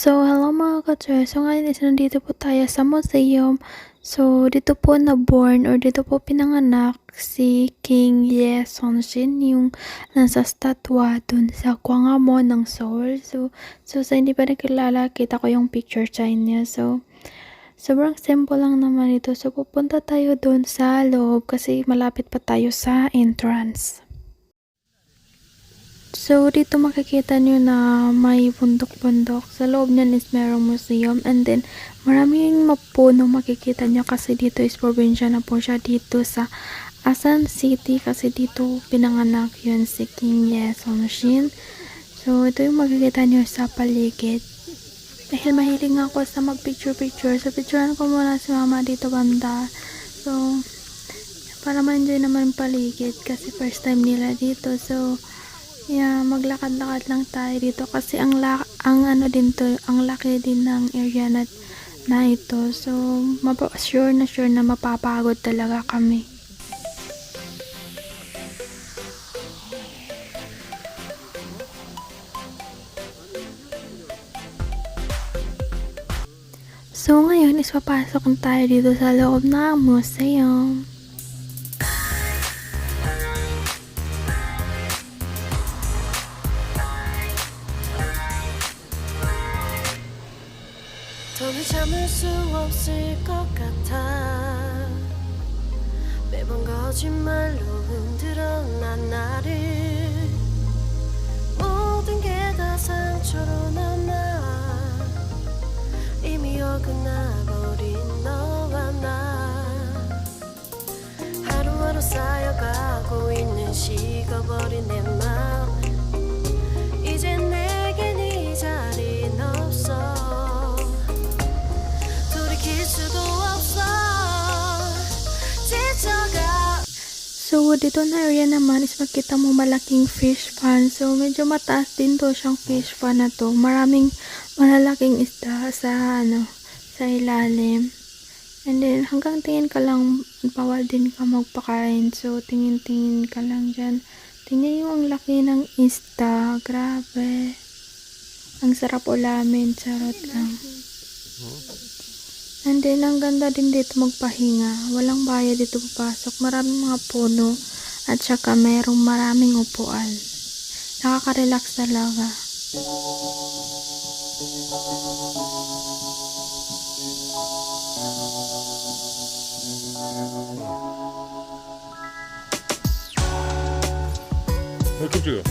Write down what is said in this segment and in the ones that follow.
So, hello mga ka-choy. So, ngayon is nandito po tayo sa museum. So, dito po na-born or dito po pinanganak si King Ye Songsin, yung nasa statwa dun sa Gwanghwamun ng Seoul. So sa hindi pa nakilala, kita ko yung picture sa niya. So, sobrang simple lang naman ito. So, pupunta tayo dun sa loob kasi malapit pa tayo sa entrance. So, dito makikita nyo na may bundok-bundok. Sa loob niyan is merong museum. And then, maraming mapuno makikita nyo kasi dito is probinsya na po siya dito sa Asan City. Kasi dito pinanganak yun si King Ye Songsin. So, ito yung makikita nyo sa paligid. Dahil mahilig ako sa mag-picture-picture. So, picturean ko muna si mama dito banda. So, para ma-enjoy naman paligid kasi first time nila dito. So, yeah, maglakad-lakad lang tayo dito kasi ang ano din to, ang laki din ng area na ito. So, sure na mapapagod talaga kami. So, ngayon is papasok na tayo dito sa loob ng museum. 더는 참을 수 없을 것 같아 매번 거짓말로 흔들어 난 나를 모든 게 다 상처로 남아 이미 어긋나버린 너와 나 하루하루 쌓여가고 있는 식어버린 내 맘 이젠 내겐 이 자리는 없어 So, dito na area naman is makita mo malaking fish pond. So, medyo mataas din to siyang fish pond na to. Maraming malalaking isda sa ilalim. And then, hanggang tingin ka lang, bawal din ka magpakain. So, tingin-tingin ka lang dyan. Tingnan yung ang laki ng isda. Grabe. Ang sarap ulamin. Charot lang. And then, ang ganda din dito magpahinga. Walang bayad dito papasok. Maraming mga puno. At saka merong maraming upuan. Nakaka-relax talaga. 깜짝이야.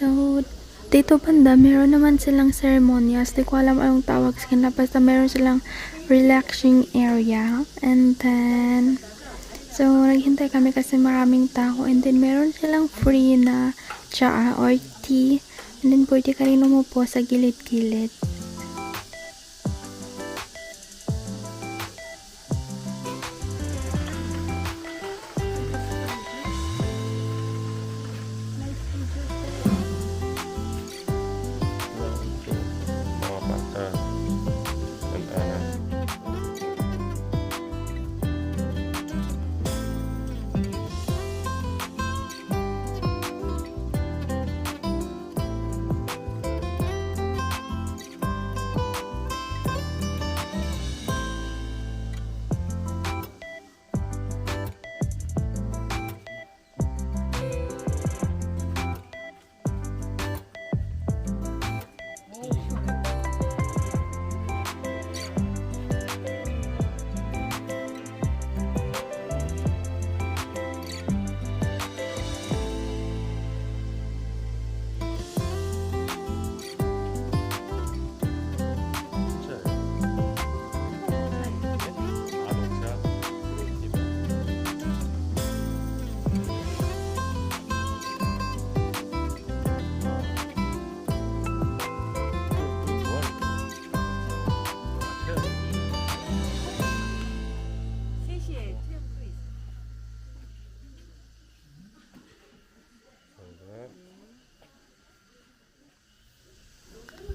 So, dito banda, meron naman silang ceremonials. Di ko alam anong tawag sa kanila. Basta meron silang relaxing area. And then, so, naghintay kami kasi maraming tao. And then, meron silang free na tsaa or tea. And then, pwede ka rin umupo sa gilid-gilid. Mga bata. Anak.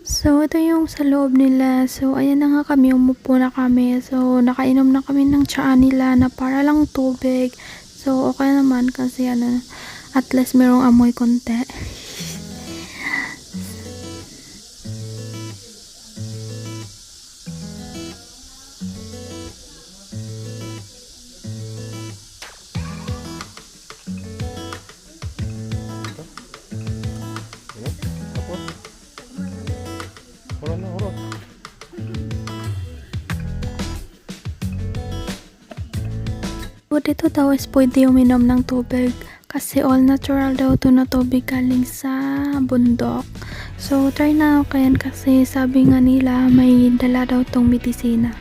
So, ito yung sa loob nila. So, ayan na nga kami, umupo na kami. So, nakainom na kami ng tsaa nila na para lang tubig. So, okay naman kasi ano, at least merong amoy konti. Ini? Apa? Horan na, horan. So, dito daw is pwede uminom ng tubig kasi all natural daw to na tubig galing sa bundok. So, try na ako yan kasi sabi nga nila may dala daw tong medisina.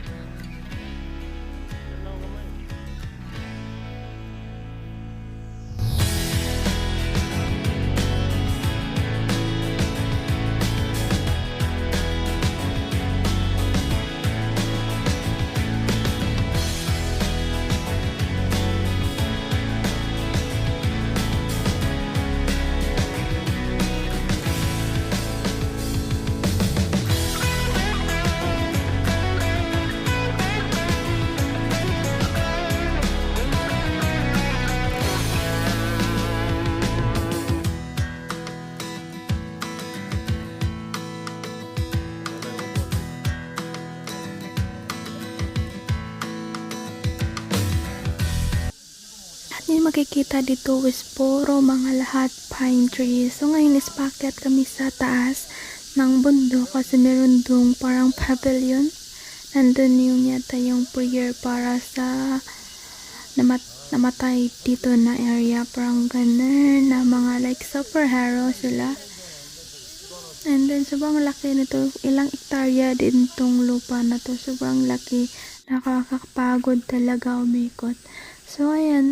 Yung makikita dito is puro mga lahat pine trees. So ngayon is paakyat kami sa taas ng bundok kasi meron dong parang pavilion. Nandun yung yata yung prayer para sa namatay dito na area. Parang ganun na mga like superhero sila. And then sobrang laki nito. Ilang hektarya din tong lupa na to. Sobrang laki. Nakakapagod talaga umikot. So ayan,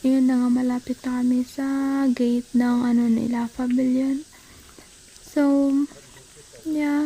yun na nga, malapit na kami sa gate ng ano nila, pavilion. So, yeah.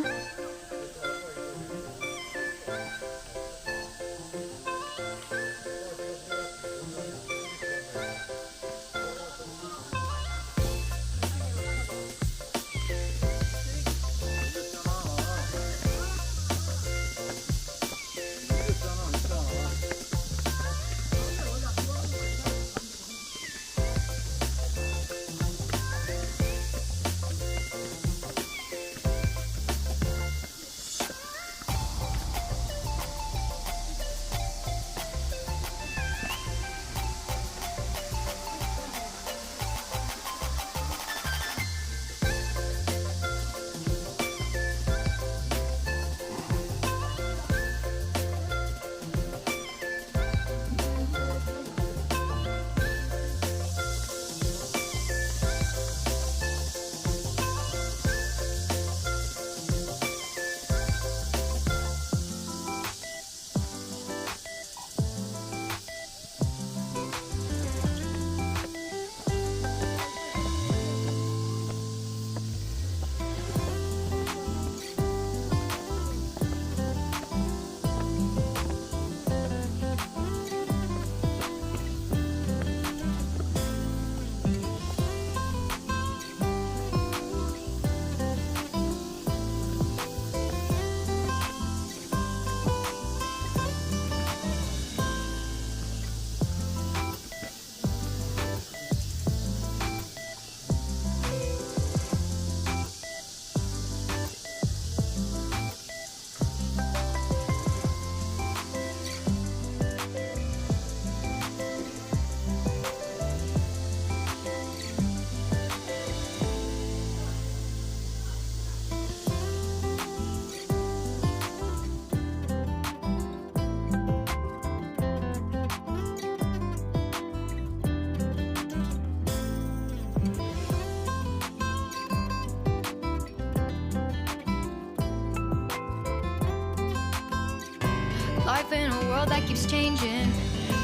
Life in a world that keeps changing.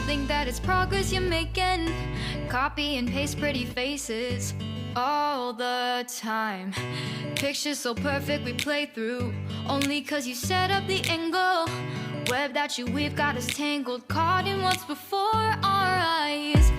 Think that it's progress you're making. Copy and paste pretty faces all the time. Pictures so perfect we play through. Only cause you set up the angle. Web that you weave got us tangled. Caught in what's before our eyes.